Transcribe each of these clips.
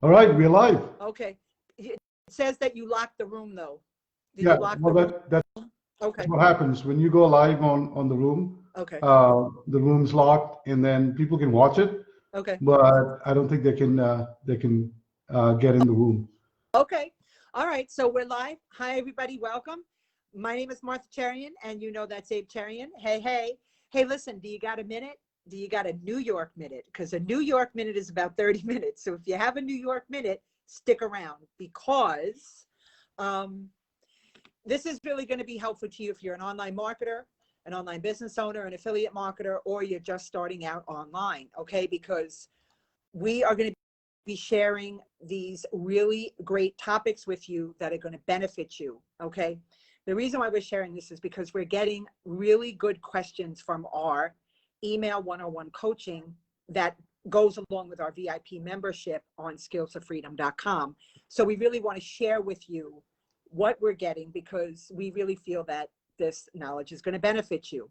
All right, we're live. Okay. It says that you locked the room, though. Did Yeah, you lock well, the room? that's Okay. what happens when you go live on the room. Okay. The room's locked, and then people can watch it, Okay. but I don't think they can get in the room. Okay. All right. So we're live. Hi, everybody. Welcome. My name is Martha Cherian, and you know that's Abe Cherian. Hey, hey. Hey, listen, do you got a minute? Do you got a New York minute? Because a New York minute is about 30 minutes. So if you have a New York minute, stick around, because this is really going to be helpful to you if you're an online marketer, an online business owner, an affiliate marketer, or you're just starting out online, okay? Because we are going to be sharing these really great topics with you that are going to benefit you, okay? The reason why we're sharing this is because we're getting really good questions from our email 101 coaching that goes along with our VIP membership on Skills4Freedom.com. So we really want to share with you what we're getting, because we really feel that this knowledge is going to benefit you.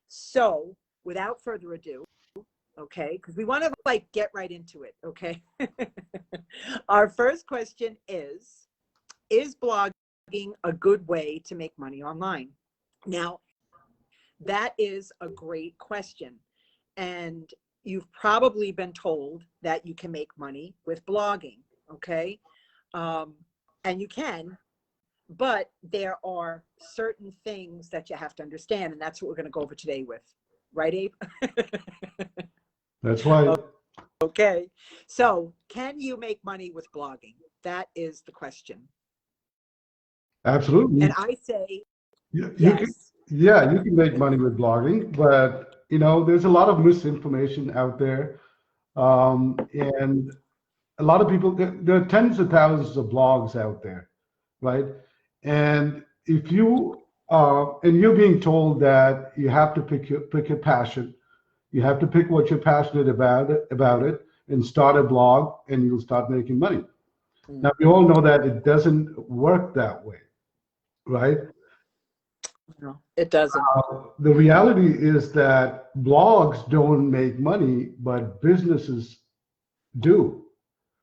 So without further ado, okay, because we want to get right into it, okay? Our first question is blogging a good way to make money online? Now, that is a great question. And you've probably been told that you can make money with blogging, okay? And you can, but there are certain things that you have to understand, and that's what we're going to go over today with. Right, Abe? That's right. Okay. So, can you make money with blogging? That is the question. Absolutely. And I say you yes. you can make money with blogging, but there's a lot of misinformation out there, and a lot of people. There are tens of thousands of blogs out there, right? And if you and you're being told that you have to pick your passion, you have to pick what you're passionate about it, and start a blog, and you'll start making money. Now, we all know that it doesn't work that way, right? No, it doesn't. The reality is that blogs don't make money, but businesses do,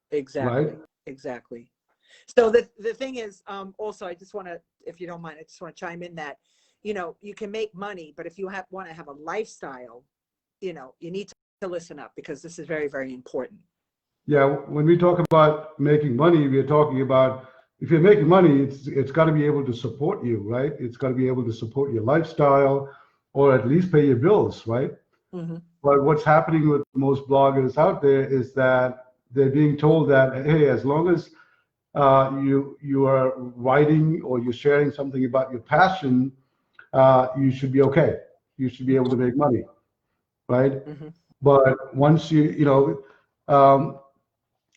Exactly. right? Exactly. So the thing is, also, I just want to, if you don't mind, I just want to chime in that, you can make money, but if you want to have a lifestyle, you need to listen up, because this is very, very important. Yeah, when we talk about making money, we're talking about, if you're making money, it's got to be able to support you, right? It's got to be able to support your lifestyle, or at least pay your bills, right? Mm-hmm. But what's happening with most bloggers out there is that they're being told that, hey, as long as you are writing or you're sharing something about your passion, you should be okay. You should be able to make money, right? Mm-hmm. But once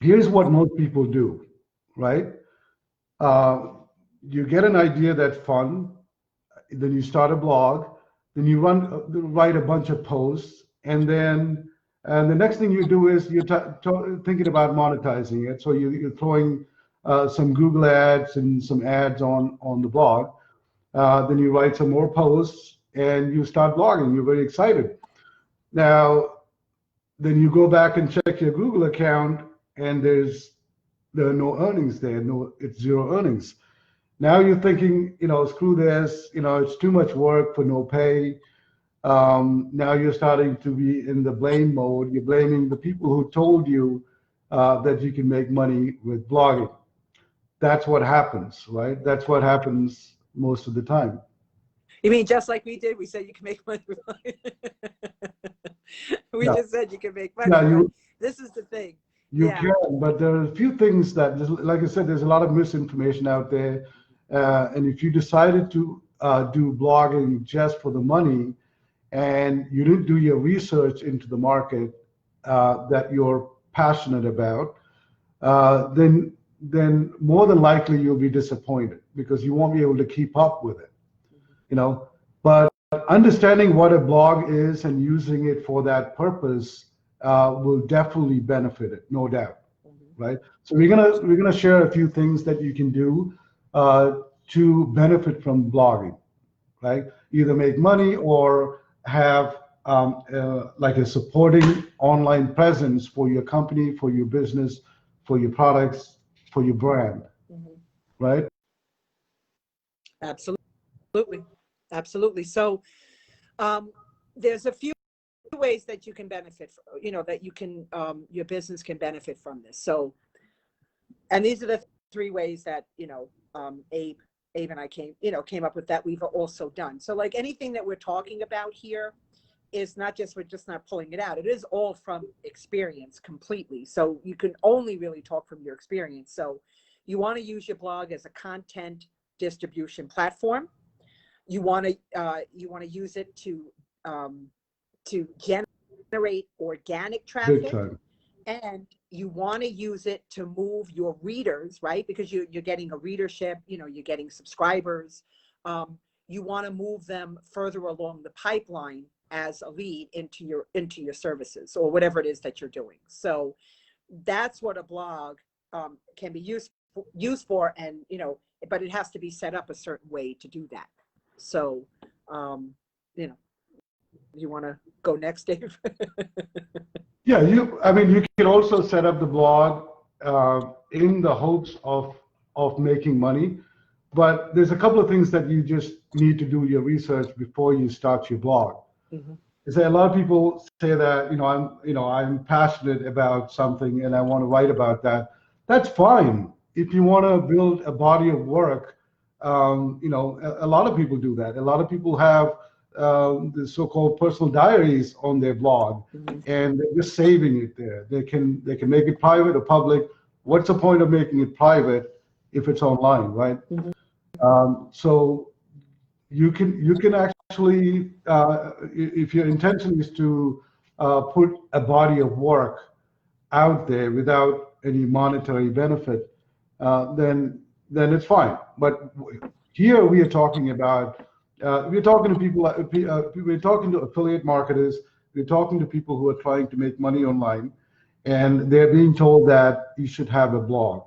here's what most people do, right? You get an idea that's fun, then you start a blog, then you write a bunch of posts, and the next thing you do is you're thinking about monetizing it. So you're throwing some Google ads and some ads on the blog. Then you write some more posts, and you start blogging. You're very excited. Now, then you go back and check your Google account, and there are no earnings there. No, it's zero earnings. Now you're thinking, screw this. It's too much work for no pay. Now you're starting to be in the blame mode. You're blaming the people who told you that you can make money with blogging. That's what happens, right? That's what happens most of the time. You mean just like we did? We said you can make money with money. We just said you can make money. Yeah, this is the thing. You can, but there are a few things that, like I said, there's a lot of misinformation out there. And if you decided to do blogging just for the money, and you didn't do your research into the market that you're passionate about, then more than likely you'll be disappointed, because you won't be able to keep up with it. But understanding what a blog is and using it for that purpose will definitely benefit it, no doubt, right? So we're gonna share a few things that you can do to benefit from blogging, right? Either make money or have like a supporting online presence for your company, for your business, for your products, for your brand, right? Absolutely. Absolutely. So there's a few ways that you can benefit, that you can, your business can benefit from this. So, and these are the three ways that, Abe and I came up with that we've also done. So like anything that we're talking about here is not just, we're just not pulling it out. It is all from experience completely. So you can only really talk from your experience. So you want to use your blog as a content distribution platform. You want to use it to generate organic Big traffic, time. and you want to use it to move your readers, right? Because you're getting a readership, you're getting subscribers. You want to move them further along the pipeline as a lead into your services or whatever it is that you're doing. So that's what a blog can be used for, and but it has to be set up a certain way to do that. So you want to go next, Dave? Yeah, you can also set up the blog in the hopes of making money, but there's a couple of things that you just need to do your research before you start your blog. Is that a lot of people say that I'm passionate about something and I want to write about that. That's fine. If you want to build a body of work, a lot of people do that. A lot of people have the so-called personal diaries on their blog, and they're just saving it there. They can make it private or public. What's the point of making it private if it's online, right? So you can actually, if your intention is to put a body of work out there without any monetary benefit, then it's fine. But here we are talking about, we're talking to people, we're talking to affiliate marketers, we're talking to people who are trying to make money online, and they're being told that you should have a blog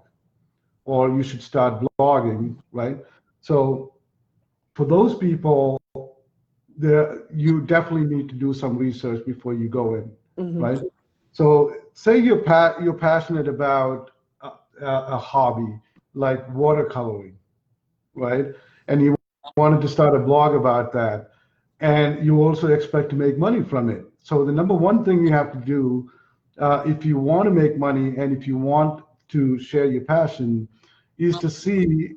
or you should start blogging, right? So for those people, you definitely need to do some research before you go in, right? So say you're passionate about a hobby like watercoloring, right? And you wanted to start a blog about that, and you also expect to make money from it. So the number one thing you have to do, if you want to make money and if you want to share your passion, is to see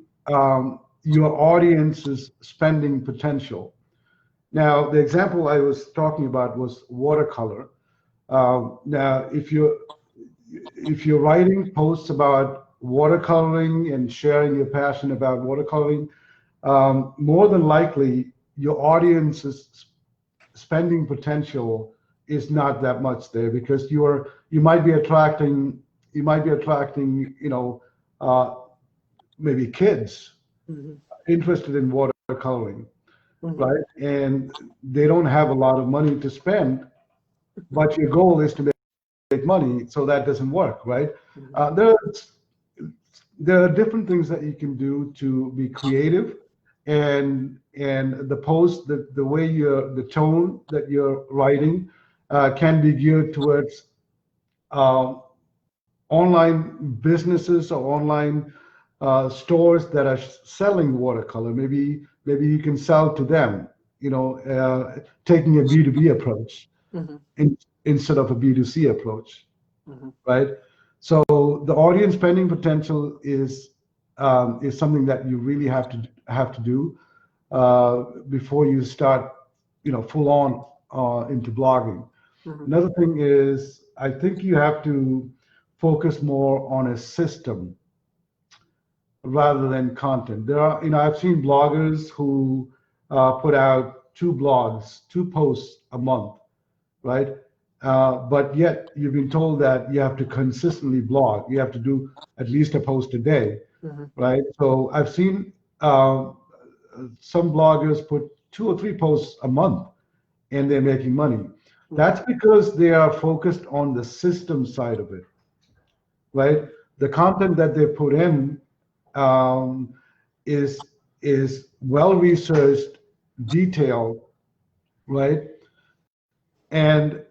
your audience's spending potential. Now, the example I was talking about was watercolor. Now, if you're writing posts about watercoloring and sharing your passion about watercoloring, more than likely your audience's spending potential is not that much there, because you might be attracting maybe kids interested in watercoloring, right? And they don't have a lot of money to spend, but your goal is to make money, so that doesn't work, right? There are different things that you can do to be creative, and the post, the way the tone that you're writing can be geared towards online businesses or online stores that are selling watercolor. Maybe you can sell to them, taking a B2B approach instead of a B2C approach, right? So the audience spending potential is something that you really have to do before you start, full on into blogging. Another thing is, I think you have to focus more on a system rather than content. There are, I've seen bloggers who put out two posts a month, right? But yet you've been told that you have to consistently blog. You have to do at least a post a day, right? So I've seen some bloggers put 2 or 3 posts a month and they're making money. That's because they are focused on the system side of it, right? The content that they put in is well researched, detailed, right? And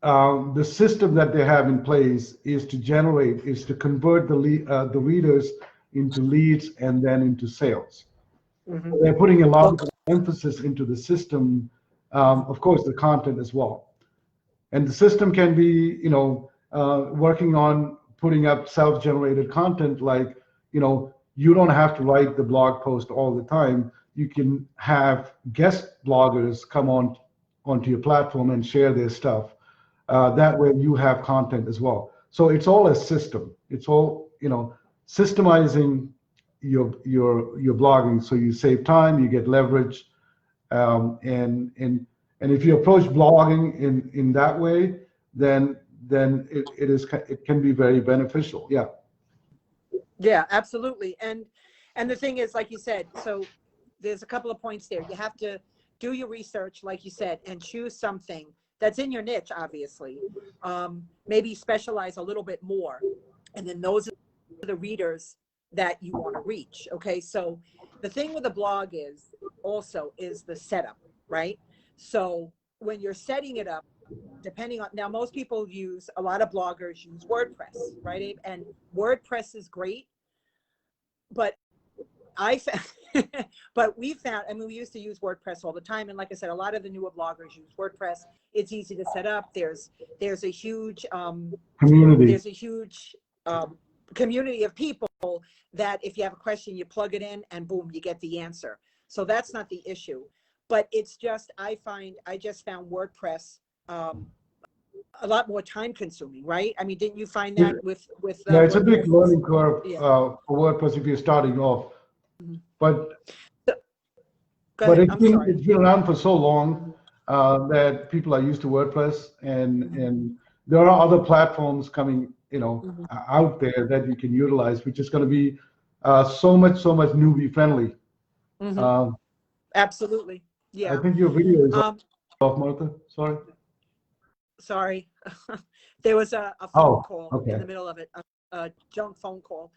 the system that they have in place is to convert the readers into leads and then into sales. Mhm. They're putting a lot Well, of emphasis into the system, of course, the content as well. And the system can be, working on putting up self-generated content, like, you don't have to write the blog post all the time. You can have guest bloggers come onto your platform and share their stuff. That way you have content as well. So it's all a system. It's all, systemizing your blogging, so you save time, you get leverage, and if you approach blogging in that way, then it can be very beneficial. Yeah. yeah, absolutely. And the thing is, like you said, so there's a couple of points there. You have to do your research, like you said, and choose something that's in your niche, obviously. Maybe specialize a little bit more. And then those are the readers that you want to reach. Okay. So the thing with a blog is the setup, right? So when you're setting it up, depending on, now most people use, a lot of bloggers use WordPress, right, Abe? And WordPress is great, but I found, but we found, I mean, we used to use WordPress all the time. And like I said, a lot of the newer bloggers use WordPress. It's easy to set up. There's a huge, Community. there's a huge community of people that if you have a question, you plug it in and boom, you get the answer. So that's not the issue. But it's just, I just found WordPress a lot more time consuming, right? I mean, didn't you find that with Yeah, it's a WordPress? big learning curve Yeah. for WordPress if you're starting off. But Go but ahead. it's I'm been sorry. it's been around for so long that people are used to WordPress, and there are other platforms coming, out there that you can utilize, which is going to be so much newbie friendly. Um, Absolutely. I Yeah. think your video is Um, off, Martha. Sorry. sorry. There was a phone Oh, call okay. in the middle of it, a junk phone call.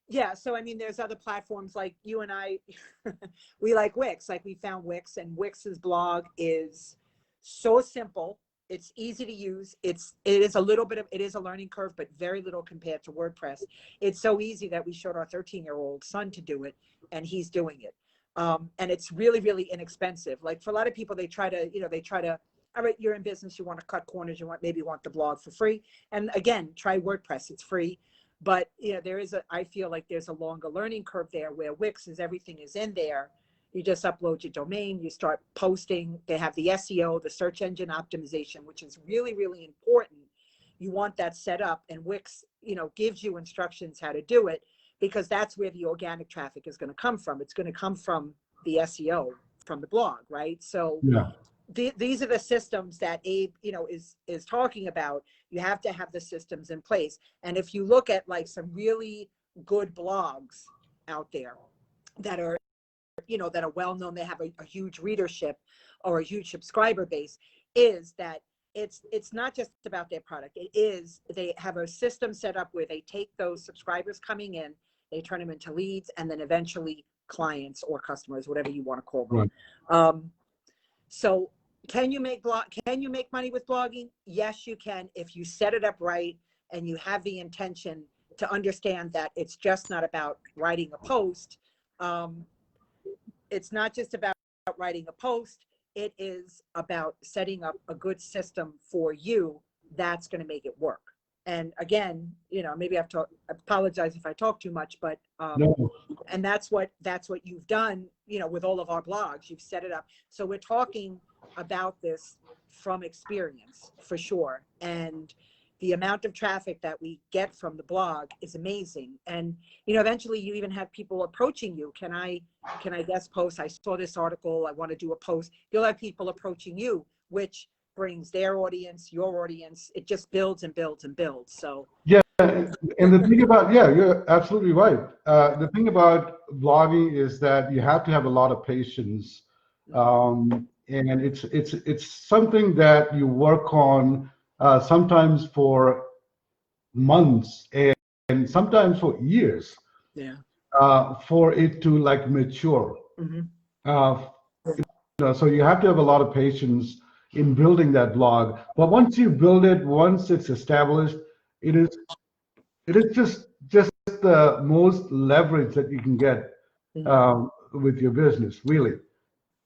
Yeah, so I mean, there's other platforms like you and I, we like Wix, like we found Wix, and Wix's blog is so simple. It's easy to use. It is a learning curve, but very little compared to WordPress. It's so easy that we showed our 13-year-old son to do it, and he's doing it. And it's really, really inexpensive. Like for a lot of people, they try to, all right, you're in business, you want to cut corners, you want the blog for free. And again, try WordPress, it's free. But I feel like there's a longer learning curve there, where Wix is, everything is in there. You just upload your domain, you start posting. They have the SEO, the search engine optimization, which is really, really important. You want that set up, and Wix, gives you instructions how to do it, because that's where the organic traffic is going to come from. It's going to come from the SEO, from the blog, right? So Yeah. these are the systems that Abe, is talking about. You have to have the systems in place. And if you look at like some really good blogs out there that are, that are well known, they have a huge readership or a huge subscriber base, is that it's not just about their product. They have a system set up where they take those subscribers coming in, they turn them into leads, and then eventually clients or customers, whatever you want to call them. Right. So can you make money with blogging? Yes, you can, if you set it up right and you have the intention to understand that it's just not about writing a post. It's not just about writing a post. It is about setting up a good system for you that's going to make it work. And again, maybe I apologize if I talk too much, but No. and that's what you've done, with all of our blogs. You've set it up. So we're talking about this from experience, for sure. And the amount of traffic that we get from the blog is amazing. And, eventually you even have people approaching you. Can I guest post? I saw this article, I want to do a post. You'll have people approaching you, which brings their audience, your audience. It just builds and builds and builds. So Yeah, and the thing about, yeah, you're absolutely right. The thing about blogging is that you have to have a lot of patience, and it's something that you work on sometimes for months and sometimes for years, yeah. for it to like mature. Mm-hmm. Uh, so you have to have a lot of patience, in building that blog. But once you build it, once it's established, it is just the most leverage that you can get with your business, really.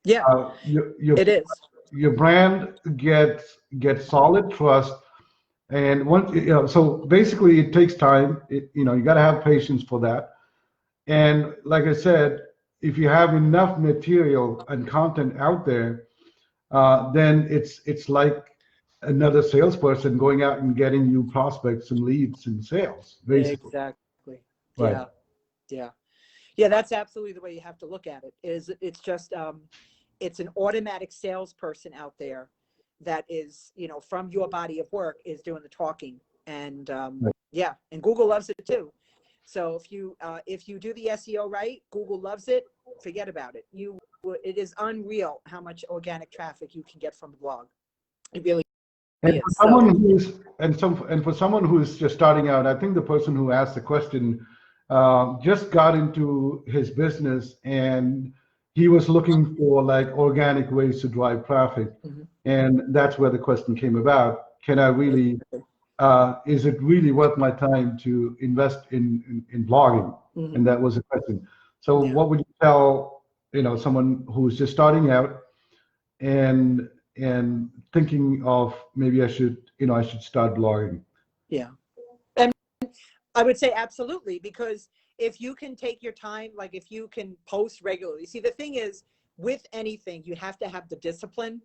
Yeah, Your it is. your brand gets solid trust, and once so basically it takes time. You got to have patience for that. And like I said, if you have enough material and content out there, then it's like another salesperson going out and getting new prospects and leads and sales, basically. Exactly. Right. Yeah. Yeah. Yeah, that's absolutely the way you have to look at it. It's just it's an automatic salesperson out there that is, from your body of work is doing the talking. And Right. yeah, and Google loves it too. So if you do the SEO right, Google loves it. Forget about it. It is unreal how much organic traffic you can get from a blog. It really And is. for So someone who's and for someone who's just starting out, I think the person who asked the question just got into his business and he was looking for like organic ways to drive traffic, mhm, and that's where the question came about. Can I really? Is it really worth my time to invest in blogging? mhm, And that was the question. So, yeah. what would you tell someone who's just starting out and thinking of maybe I should start blogging? Yeah. And I would say absolutely, because if you can take your time, like if you can post regularly, see, the thing is with anything, you have to have the discipline.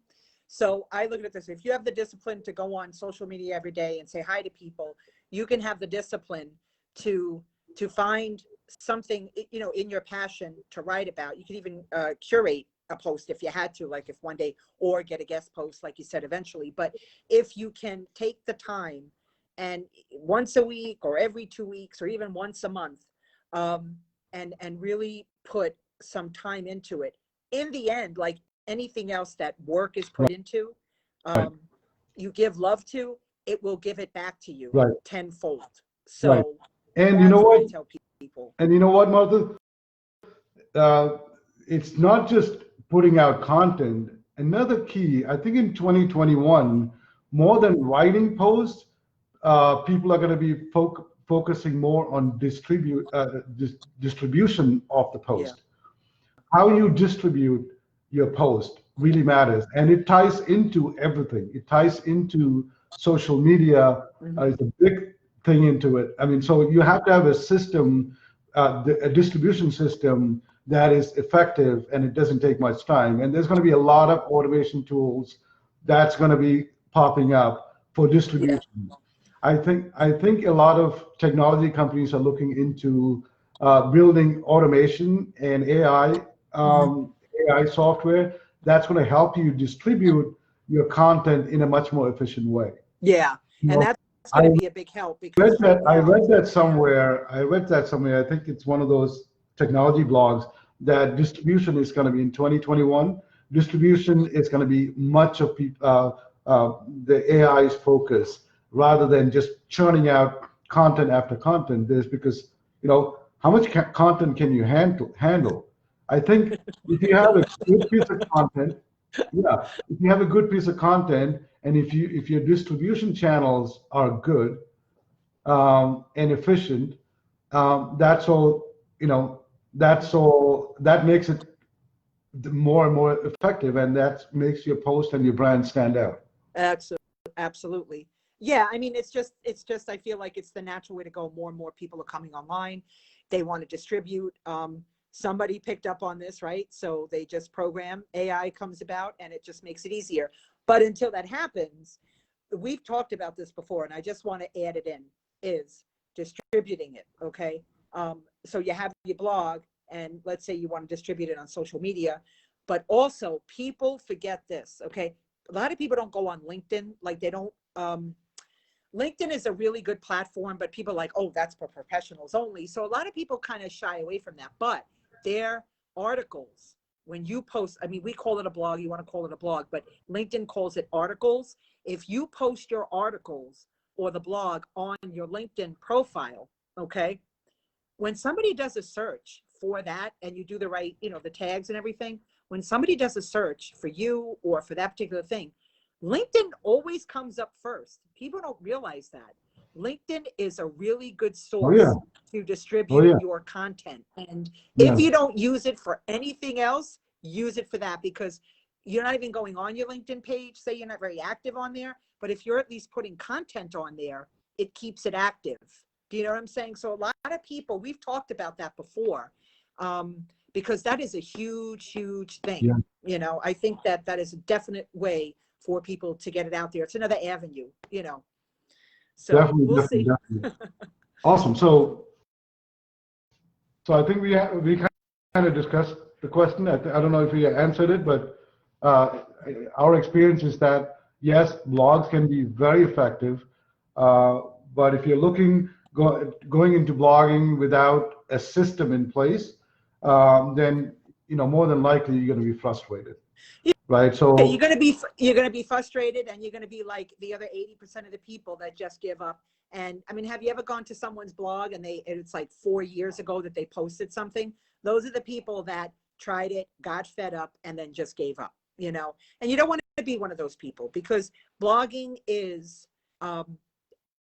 So I look at it this way: if you have the discipline to go on social media every day and say hi to people, you can have the discipline to find something, in your passion to write about. You can even curate a post if you had to, like if one day, or get a guest post, like you said, eventually. But if you can take the time and once a week or every 2 weeks or even once a month, and really put some time into it, in the end, like anything else that work is put into, Right, you give love to, it will give it back to you right, tenfold. right. So And you know that's what I what? tell people. And you know what, Martha? Uh, it's not just putting out content. Another key, I think, in 2021, more than writing posts, people are going to be focusing more on distribution of the Yeah. post. How you distribute your post really matters, and it ties into everything. It ties into social media. Mhm. It's a big thing into it. I mean, so you have to have a system, a distribution system that is effective, and it doesn't take much time. And there's going to be a lot of automation tools that's going to be popping up for Yeah. distribution. I think a lot of technology companies are looking into building automation and Mhm. AI software that's going to help you distribute your content in a much more efficient way. Yeah. You And know, that's I going to be a big help, read because right that I now, read that yeah. somewhere. I read that somewhere. I think it's one of those technology blogs that distribution is going to be in 2021. Distribution is going to be much of the AI's focus rather than just churning out content after content. There's because how much content can you handle? I think if you have a good piece of content, yeah, if you have a good piece of content, and if your distribution channels are good and efficient, that's all. That makes it more and more effective, and that makes your post and your brand stand out. Absolutely. Yeah, I mean, it's just I feel like it's the natural way to go. More and more people are coming online. They want to distribute. Somebody picked up on this, right? So they just program, AI comes about, and it just makes it easier. But until that happens, we've talked about this before, and I just want to add it in, is distributing it. Okay. So you have your blog, and let's say you want to distribute it on social media, but also people forget this. Okay. A lot of people don't go on LinkedIn. Like they don't, LinkedIn is a really good platform, but people are like, oh, that's for professionals only. So a lot of people kind of shy away from that. But their articles, when you post, I mean, we call it a blog, you want to call it a blog, but LinkedIn calls it articles. If you post your articles or the blog on your LinkedIn profile, okay, when somebody does a search for that and you do the right, the tags and everything, when somebody does a search for you or for that particular thing, LinkedIn always comes up first. People don't realize that. LinkedIn is a really good Oh yeah. source to Oh distribute yeah. your content. And if Yeah. you don't use it for anything else, use it for that, because you're not even going on your LinkedIn page. Say you're not very active on there, but if you're at least putting content on there, it keeps it active. Do you know what I'm saying? So a lot of people, we've talked about that before, because that is a huge, huge thing. Yeah. You know, I think that that is a definite way for people to get it out there. It's another avenue, you know. So Definitely, we'll definitely, see. definitely. Awesome. So I think we kind of discussed the question. I don't know if we answered it, but our experience is that yes, blogs can be very effective, but if you're going into blogging without a system in place, then more than likely you're going to be frustrated, right? Yeah, So you're gonna be frustrated, and you're gonna be like the other 80% of the people that just give up. And I mean, have you ever gone to someone's blog and it's like 4 years ago that they posted something? Those are the people that tried it, got fed up, and then just gave up, you know. And you don't want to be one of those people, because blogging is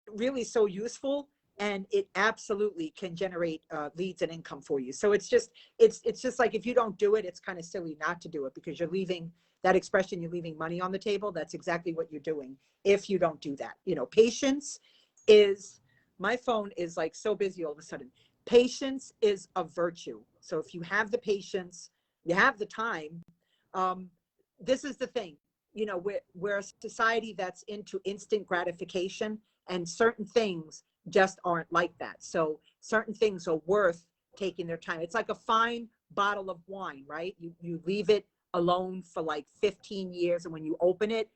really so useful, and it absolutely can generate leads and income for you. So it's just like, if you don't do it, it's kind of silly not to do it, because you're leaving that expression, you're leaving money on the table. That's exactly what you're doing if you don't do that. You know, patience is, my phone is like so busy all of a sudden. Patience is a virtue. So if you have the patience, you have the time. This is the thing, you know, we're a society that's into instant gratification, and certain things just aren't like that. So certain things are worth taking their time. It's like a fine bottle of wine, right? You leave it alone for like 15 years, and when you open it,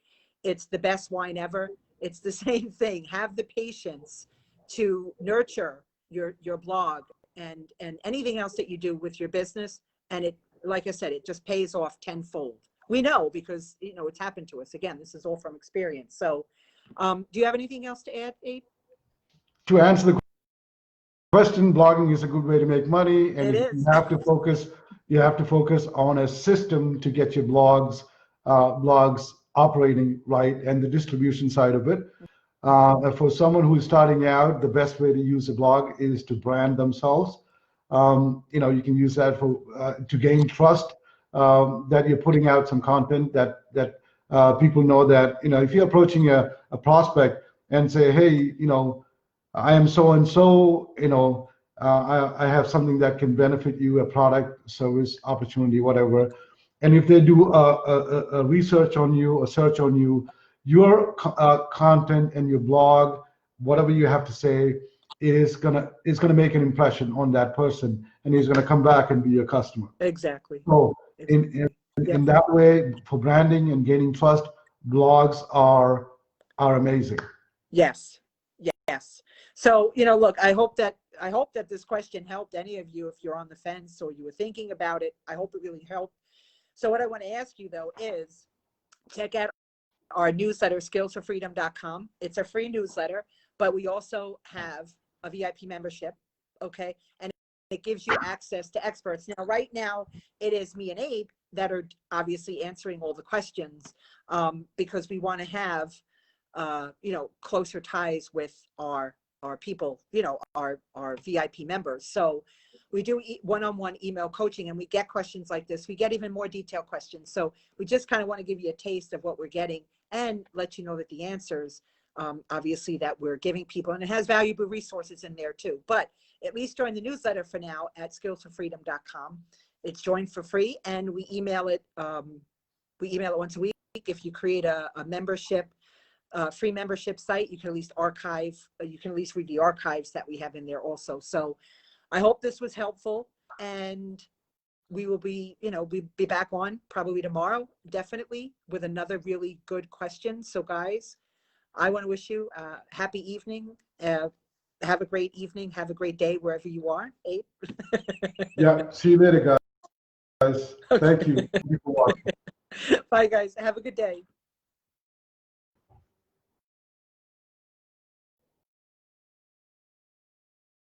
it's the best wine ever. It's the same thing. Have the patience to nurture your blog and anything else that you do with your business, and it, like I said, it just pays off tenfold. We know, because you know it's happened to us. Again, this is all from experience. So do you have anything else to add, Abe? to answer the question, blogging is a good way to make money, and It if is. you have to focus on a system to get your blogs operating right, and the distribution side of it. For someone who's starting out, the best way to use a blog is to brand themselves. You can use that to gain trust, that you're putting out some content that people know that, if you're approaching a prospect and say, hey, I am so and so, I have something that can benefit you, a product, service, opportunity, whatever. And if they do a research on you, a search on you, your content and your blog, whatever you have to say, is gonna make an impression on that person, and he's gonna come back and be your customer. Exactly. So Exactly. in that way, for branding and gaining trust, blogs are amazing. Yes. Yes. So, you know, look, I hope that this question helped any of you. If you're on the fence or you were thinking about it, I hope it really helped. So what I want to ask you though is, check out our newsletter, skills4freedom.com. It's a free newsletter, but we also have a VIP membership. Okay. And it gives you access to experts. Now, right now, it is me and Abe that are obviously answering all the questions, because we want to have, closer ties with our people, our VIP members. So we do one-on-one email coaching, and we get questions like this. We get even more detailed questions. So we just kind of want to give you a taste of what we're getting and let you know that the answers, obviously, that we're giving people, and it has valuable resources in there too. But at least join the newsletter for now at skills4freedom.com. It's joined for free, and we email it once a week. If you create a membership, free membership site, you can at least read the archives that we have in there also. So I hope this was helpful, and we will be back on probably tomorrow, definitely, with another really good question. So guys, I want to wish you a happy evening. Have a great evening. Have a great day wherever you are. Abe? Yeah. See you later, guys. Okay. Thank you. Thank you for watching. Bye guys. Have a good day.